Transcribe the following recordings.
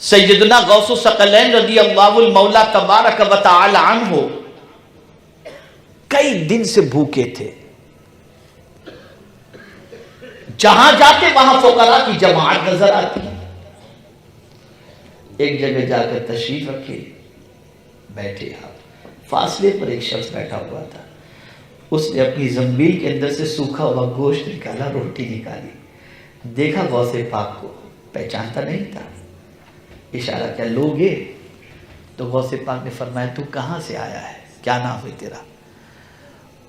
سیدنا غوث الثقلین رضی اللہ المولا تبارک و تعالی عنہ کئی دن سے بھوکے تھے. جہاں جاتے وہاں فقراء کی جماعت نظر آتی. ایک جگہ جا کر تشریف رکھے, بیٹھے آپ. فاصلے پر ایک شخص بیٹھا ہوا تھا. اس نے اپنی زنبیل کے اندر سے سوکھا ہوا گوشت نکالا, روٹی نکالی. دیکھا غوث پاک کو, پہچانتا نہیں تھا. اشارہ کیا, لوگے؟ تو غوث پاک نے فرمایا تو کہاں سے آیا ہے, کیا نام ہے تیرا؟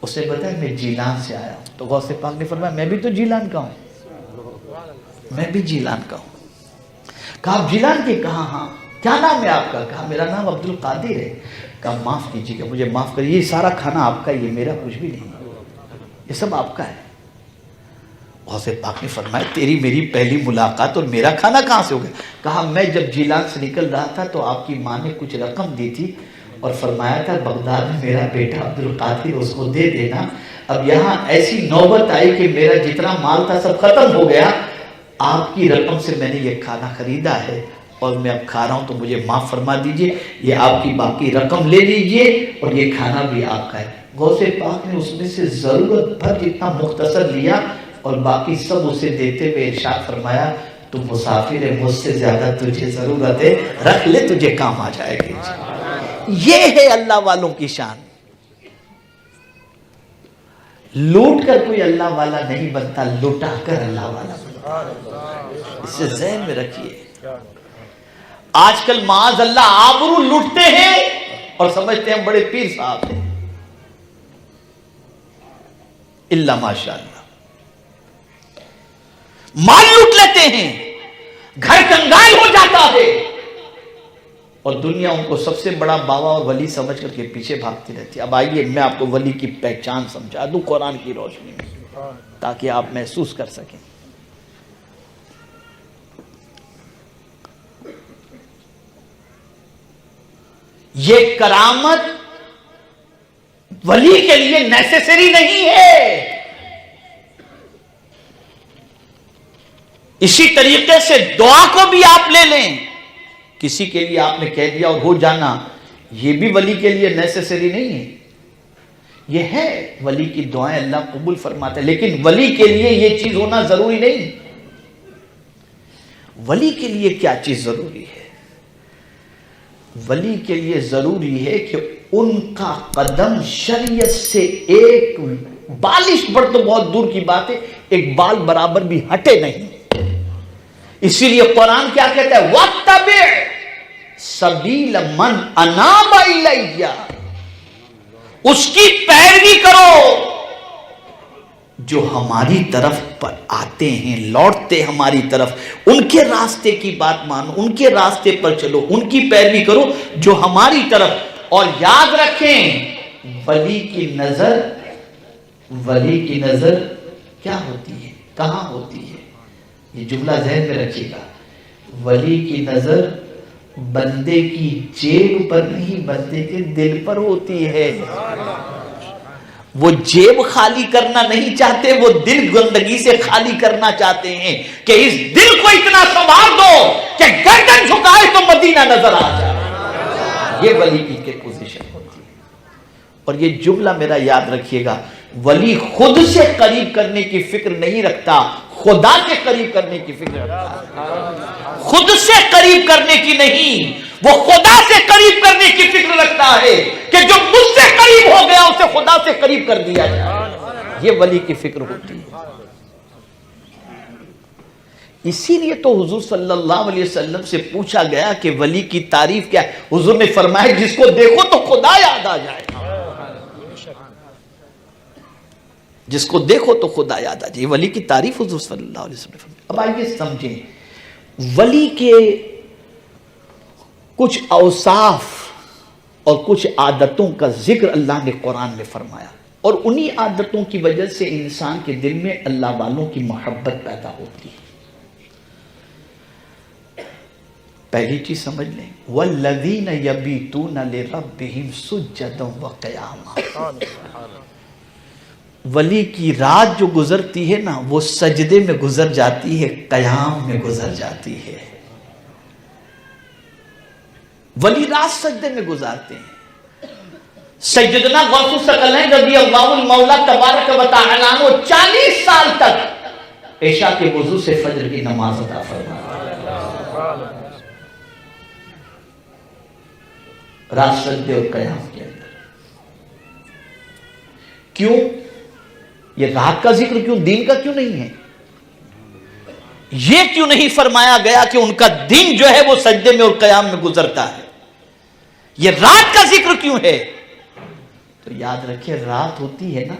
اس نے بتایا میں جیلان سے آیا ہوں. تو غوث پاک نے فرمایا میں بھی تو جیلان کا ہوں, میں بھی جیلان کا ہوں. کہا آپ جیلان کے؟ کہا ہاں. کیا نام ہے آپ کا؟ کہا میرا نام عبد القادر ہے. کہا معاف کیجیے گا, مجھے معاف کریے, یہ سارا کھانا آپ کا, یہ میرا کچھ بھی نہیں, یہ سب آپ کا ہے. غوث پاک نے فرمایا تیری میری پہلی ملاقات اور میرا کھانا کہاں سے ہو گیا؟ کہا میں جب جیلان سے نکل رہا تھا تو آپ کی ماں نے کچھ رقم دی تھی اور فرمایا تھا بغداد میں میرا بیٹا عبد القادر, اس کو دے دینا. اب یہاں ایسی نوبت آئی کہ میرا جتنا مال تھا سب ختم ہو گیا, آپ کی رقم سے میں نے یہ کھانا خریدا ہے اور میں اب کھا رہا ہوں, تو مجھے معاف فرما دیجئے, یہ آپ کی باقی رقم لے لیجئے اور یہ کھانا بھی آپ کا ہے. غوث پاک نے اس میں سے ضرورت بھر جتنا مختصر لیا اور باقی سب اسے دیتے ہوئے ارشاد فرمایا تو مسافر ہے, مجھ سے زیادہ تجھے ضرورت ہے, رکھ لے تجھے کام آ جائے گی. یہ ہے اللہ والوں کی شان. لوٹ کر کوئی اللہ والا نہیں بنتا, لوٹا کر اللہ والا بنتا. اسے ذہن میں رکھیے. آج کل معاذ اللہ آبرو لوٹتے ہیں اور سمجھتے ہیں ہم بڑے پیر صاحب ہیں. اللہ ماشاءاللہ مال لوٹ لیتے ہیں, گھر کنگال ہو جاتا ہے اور دنیا ان کو سب سے بڑا بابا اور ولی سمجھ کر کے پیچھے بھاگتی رہتی ہے. اب آئیے میں آپ کو ولی کی پہچان سمجھا دوں قرآن کی روشنی میں تاکہ آپ محسوس کر سکیں. یہ کرامت ولی کے لیے نیسیسری نہیں ہے. اسی طریقے سے دعا کو بھی آپ لے لیں, کسی کے لیے آپ نے کہہ دیا اور ہو جانا, یہ بھی ولی کے لیے نیسیسری نہیں ہے. یہ ہے ولی کی دعائیں اللہ قبول فرماتا ہے, لیکن ولی کے لیے یہ چیز ہونا ضروری نہیں. ولی کے لیے کیا چیز ضروری ہے؟ ولی کے لیے ضروری ہے کہ ان کا قدم شریعت سے ایک بالش بڑھ تو بہت دور کی بات ہے, ایک بال برابر بھی ہٹے نہیں. اسی لیے قرآن کیا کہتا ہے, وَاتَّبِعْ سَبِيلَ مَنْ أَنَابَ إِلَيَّ, اس کی پیروی کرو جو ہماری طرف پر آتے ہیں, لوٹتے ہماری طرف. ان کے راستے کی بات مانو, ان کے راستے پر چلو, ان کی پیروی کرو جو ہماری طرف. اور یاد رکھیں ولی کی نظر کیا ہوتی ہے, کہاں ہوتی ہے؟ یہ جملہ ذہن میں رکھیے گا. ولی کی نظر بندے کی جیب پر نہیں, بندے کے دل پر ہوتی ہے. وہ جیب خالی کرنا نہیں چاہتے, وہ دل گندگی سے خالی کرنا چاہتے ہیں کہ اس دل کو اتنا سنوار دو کہ گردن جھکائے تو مدینہ نظر آ جائے. یہ ولی کی پوزیشن ہوتی ہے. اور یہ جملہ میرا یاد رکھیے گا, ولی خود سے قریب کرنے کی فکر نہیں رکھتا, خدا سے قریب کرنے کی فکر رکھتا. خود سے قریب کرنے کی نہیں, وہ خدا سے قریب کرنے کی فکر رکھتا ہے کہ جو مجھ سے قریب ہو گیا اسے خدا سے قریب کر دیا جائے. یہ ولی کی فکر ہوتی ہے. اسی لیے تو حضور صلی اللہ علیہ وسلم سے پوچھا گیا کہ ولی کی تعریف کیا ہے. حضور نے فرمایا جس کو دیکھو تو خدا یاد آ جائے, جس کو دیکھو تو خدا یاد آ جائے. ولی کی تعریف حضور صلی اللہ علیہ وسلم نے فرمایا. اب آئیے سمجھیں ولی کے کچھ اوصاف اور کچھ عادتوں کا ذکر اللہ نے قرآن میں فرمایا, اور انہی عادتوں کی وجہ سے انسان کے دل میں اللہ والوں کی محبت پیدا ہوتی ہے. پہلی چیز سمجھ لیں, وَالَّذِينَ يَبِيتُونَ لِرَبِّهِمْ سُجَّدًا وَقِيَامًا, ولی کی رات جو گزرتی ہے نا وہ سجدے میں گزر جاتی ہے، قیام میں گزر جاتی ہے. ولی رات سجدے میں گزارتے ہیں. سیدنا غوث الثقلین رضی اللہ المولا تبارک و تعالی عنہ 40 سال تک عشاء کے وضو سے فجر کی نماز ادا فرمایا، رات سجدے اور قیام کے اندر. کیوں؟ یہ رات کا ذکر کیوں، دین کا کیوں نہیں ہے؟ یہ کیوں نہیں فرمایا گیا کہ ان کا دن جو ہے وہ سجدے میں اور قیام میں گزرتا ہے؟ یہ رات کا ذکر کیوں ہے؟ تو یاد رکھیں، رات ہوتی ہے نا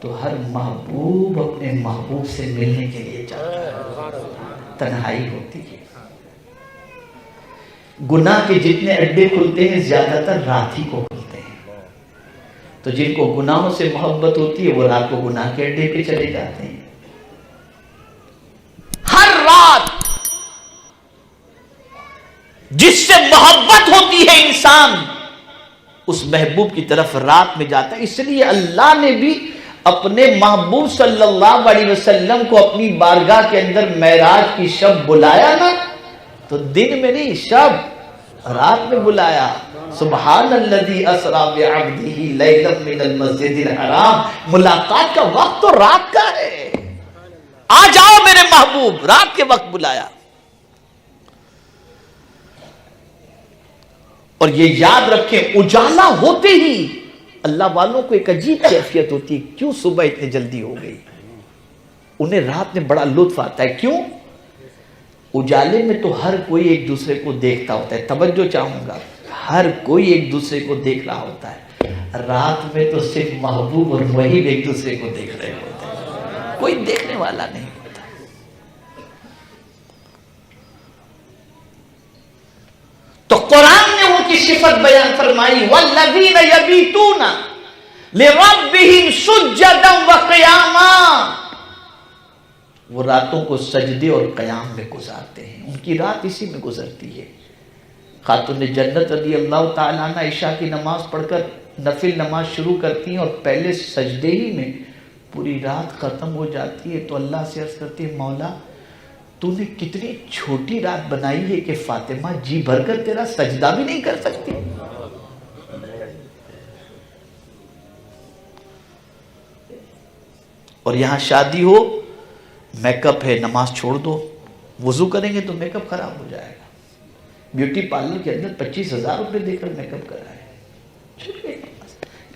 تو ہر محبوب اپنے محبوب سے ملنے کے لیے جاتا ہے، تنہائی ہوتی ہے. گناہ کے جتنے اڈے کھلتے ہیں زیادہ تر رات ہی کو کھلتے ہیں. تو جن کو گناہوں سے محبت ہوتی ہے وہ رات کو گناہ کے اڈے پہ چلے جاتے ہیں. ہر رات جس سے محبت ہوتی ہے انسان اس محبوب کی طرف رات میں جاتا ہے. اس لیے اللہ نے بھی اپنے محبوب صلی اللہ علیہ وسلم کو اپنی بارگاہ کے اندر معراج کی شب بلایا نا تو دن میں نہیں، شب رات میں بلایا. سبحان الذی اسری بعبدہ لیلا من المسجد الحرام. ملاقات کا وقت تو رات کا ہے. آ جاؤ میرے محبوب، رات کے وقت بلایا. اور یہ یاد رکھیں، اجالا ہوتے ہی اللہ والوں کو ایک عجیب کیفیت ہوتی ہے، کیوں صبح اتنی جلدی ہو گئی؟ انہیں رات میں بڑا لطف آتا ہے. کیوں؟ اجالے میں تو ہر کوئی ایک دوسرے کو دیکھتا ہوتا ہے. توجہ چاہوں گا، ہر کوئی ایک دوسرے کو دیکھ رہا ہوتا ہے. رات میں تو صرف محبوب اور محب ایک دوسرے کو دیکھ رہے ہوتے ہیں، کوئی دیکھنے والا نہیں ہوتا. تو قرآن نے ان کی صفت بیان فرمائی، وَالَّذِينَ يَبِيتُونَ لِرَبِّهِمْ سُجَّدًا وَقِيَامًا. وہ راتوں کو سجدے اور قیام میں گزارتے ہیں. ان کی رات اسی میں گزرتی ہے. خاتون جنت رضی اللہ تعالیٰ عنہ عشاء کی نماز پڑھ کر نفل نماز شروع کرتی ہیں اور پہلے سجدے ہی میں پوری رات ختم ہو جاتی ہے. تو اللہ سے عرض کرتی ہے، مولا تو نے کتنی چھوٹی رات بنائی ہے کہ فاطمہ جی بھر کر تیرا سجدہ بھی نہیں کر سکتی. اور یہاں شادی ہو، میک اپ ہے، نماز چھوڑ دو. وضو کریں گے تو میک اپ خراب ہو جائے گا. بیوٹی پارلر کے اندر 25,000 روپے دے کر میک اپ کرائے.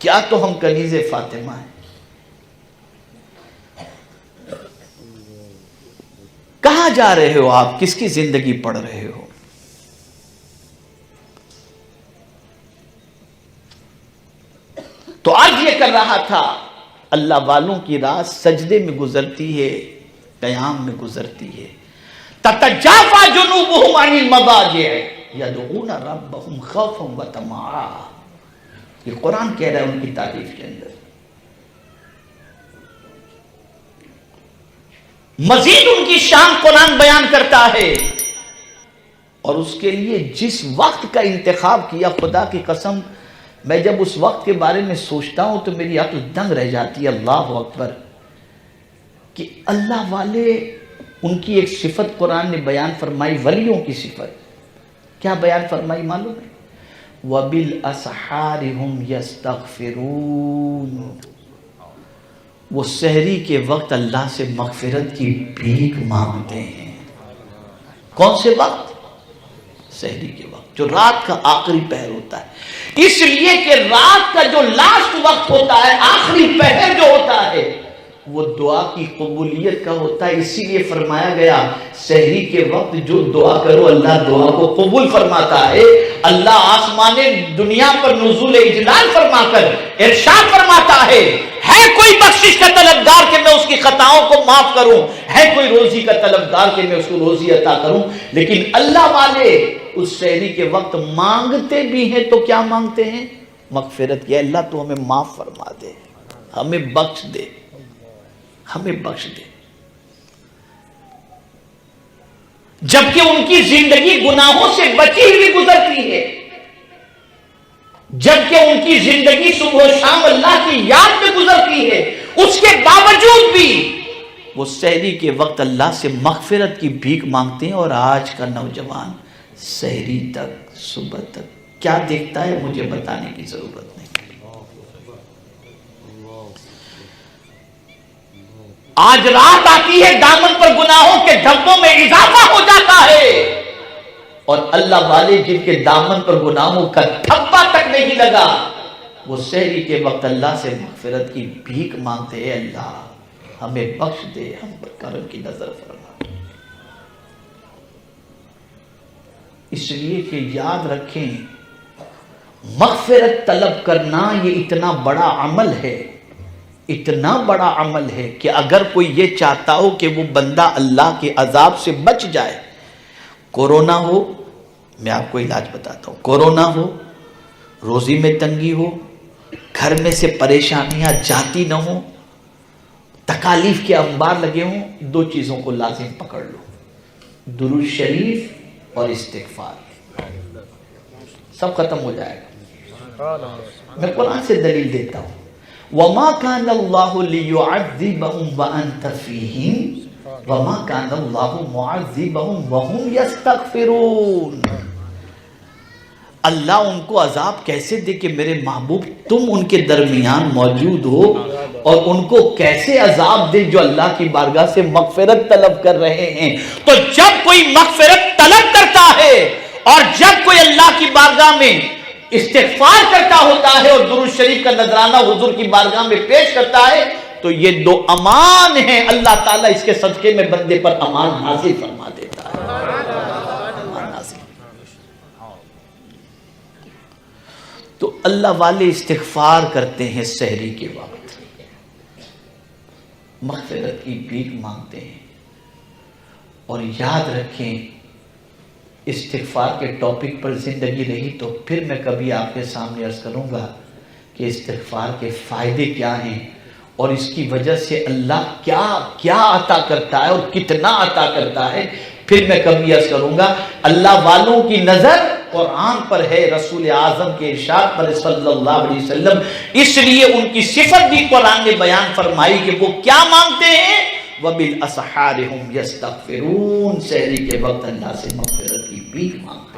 کیا تو ہم کنیز فاطمہ ہیں. کہاں جا رہے ہو آپ؟ کس کی زندگی پڑھ رہے ہو؟ تو آج یہ کر رہا تھا، اللہ والوں کی رات سجدے میں گزرتی ہے، قیام میں گزرتی ہے. تتجافا جنوبہم عن المضاجع یدعون ربہم خوفا وطمعا. یہ قرآن کہہ رہا ہے ان کی تعریف کے اندر. مزید ان کی شان قرآن بیان کرتا ہے. اور اس کے لیے جس وقت کا انتخاب کیا، خدا کی قسم میں جب اس وقت کے بارے میں سوچتا ہوں تو میری عقل دنگ رہ جاتی ہے. اللہ اکبر، کہ اللہ والے، ان کی ایک صفت قرآن نے بیان فرمائی، ولیوں کی صفت. کیا بیان فرمائی معلوم ہے؟ وَبِالْأَسْحَارِ هُمْ يَسْتَغْفِرُونَ. وہ سحری کے وقت اللہ سے مغفرت کی بھیک مانگتے ہیں. کون سے وقت؟ سحری کے وقت، جو رات کا آخری پہر ہوتا ہے. اس لیے کہ رات کا جو لاسٹ وقت ہوتا ہے، آخری پہر جو ہوتا ہے، وہ دعا کی قبولیت کا ہوتا ہے. اسی لیے فرمایا گیا سحری کے وقت جو دعا کرو اللہ دعا کو قبول فرماتا ہے. اللہ آسمان دنیا پر نزول اجلال فرما کر ارشاد فرماتا ہے کوئی بخشش کا طلبگار کہ میں اس کی خطاؤں کو معاف کروں، ہے کوئی روزی کا طلبگار کہ میں اس کو روزی عطا کروں. لیکن اللہ والے اس سحری کے وقت مانگتے بھی ہیں تو کیا مانگتے ہیں؟ مغفرت کی. اللہ تو ہمیں معاف فرما دے، ہمیں بخش دے، ہمیں بخش دے. جبکہ ان کی زندگی گناہوں سے بچی ہوئی گزرتی ہے. جبکہ ان کی زندگی صبح و شام اللہ کی یاد میں گزرتی ہے، اس کے باوجود بھی وہ سحری کے وقت اللہ سے مغفرت کی بھیک مانگتے ہیں. اور آج کا نوجوان سحری تک، صبح تک کیا دیکھتا ہے مجھے بتانے کی ضرورت نہیں. آج رات آتی ہے، دامن پر گناہوں کے دھبوں میں اضافہ ہو جاتا ہے، اور اللہ والے جن کے دامن پر گناہوں کا دھبا تک نہیں لگا، وہ سحری کے وقت اللہ سے مغفرت کی بھیک مانگتے ہیں، اللہ ہمیں بخش دے، ہم پر کرم کی نظر فرما. اس لیے کہ یاد رکھیں، مغفرت طلب کرنا یہ اتنا بڑا عمل ہے، اتنا بڑا عمل ہے کہ اگر کوئی یہ چاہتا ہو کہ وہ بندہ اللہ کے عذاب سے بچ جائے، کورونا ہو، میں آپ کو علاج بتاتا ہوں، کورونا ہو، روزی میں تنگی ہو، گھر میں سے پریشانیاں جاتی نہ ہوں، تکالیف کے انبار لگے ہوں، دو چیزوں کو لازم پکڑ لو، درود شریف اور استغفار، سب ختم ہو جائے گا. میں قرآن سے دلیل دیتا ہوں، وَمَا كَانَ اللَّهُ لِيُعَذِّبَهُمْ وَأَنْتَ فِيهِمْ وَمَا كَانَ اللَّهُ مُعَذِّبَهُمْ وَهُمْ يَسْتَغْفِرُونَ. اللہ ان کو عذاب کیسے دے کہ میرے محبوب تم ان کے درمیان موجود ہو، اور ان کو کیسے عذاب دے جو اللہ کی بارگاہ سے مغفرت طلب کر رہے ہیں. تو جب کوئی مغفرت طلب کرتا ہے اور جب کوئی اللہ کی بارگاہ میں استغفار کرتا ہوتا ہے اور درود شریف کا نذرانہ حضور کی بارگاہ میں پیش کرتا ہے، تو یہ دو امان ہیں، اللہ تعالیٰ اس کے صدقے میں بندے پر امان نازل فرما دیتا ہے. امان نازل. تو اللہ والے استغفار کرتے ہیں سحری کے وقت، مغفرت کی بھیک مانگتے ہیں. اور یاد رکھیں، استغفار کے ٹاپک پر زندگی رہی تو پھر میں کبھی آپ کے سامنے عرض کروں گا کہ استغفار کے فائدے کیا ہیں اور اس کی وجہ سے اللہ کیا کیا عطا کرتا ہے اور کتنا عطا کرتا ہے. پھر میں کبھی عرض کروں گا. اللہ والوں کی نظر قرآن پر ہے، رسول اعظم کے ارشاد پر صلی اللہ علیہ وسلم، اس لیے ان کی صفت بھی قرآن نے بیان فرمائی کہ وہ کیا مانگتے ہیں، وَبِالْأَسْحَارِ هُمْ يَسْتَغْفِرُونَ، سحری کے وقت اللہ سے مغفرت کی بھیک مانگتے ہیں.